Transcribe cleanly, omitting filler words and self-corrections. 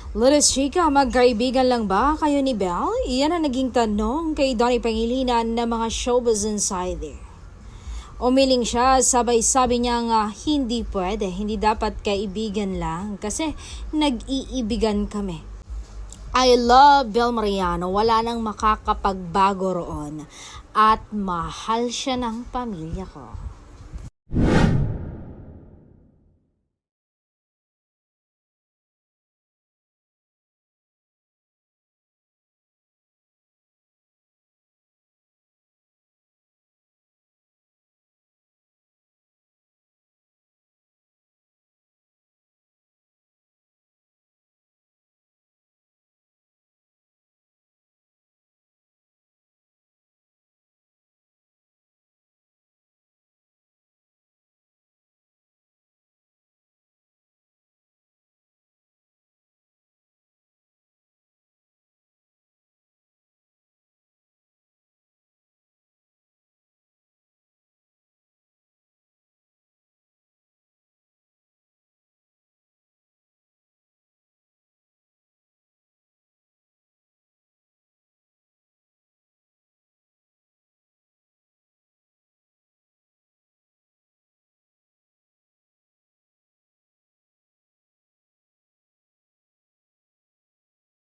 Lourdes Chica, magkaibigan lang ba kayo ni Belle? Iyan ang naging tanong kay Donnie Pangilinan ng mga showbiz insider. Umiling siya, sabay sabi niya nga hindi pwede, hindi dapat kaibigan lang kasi nag-iibigan kami. I love Belle Mariano, wala nang makakapagbago roon at mahal siya ng pamilya ko.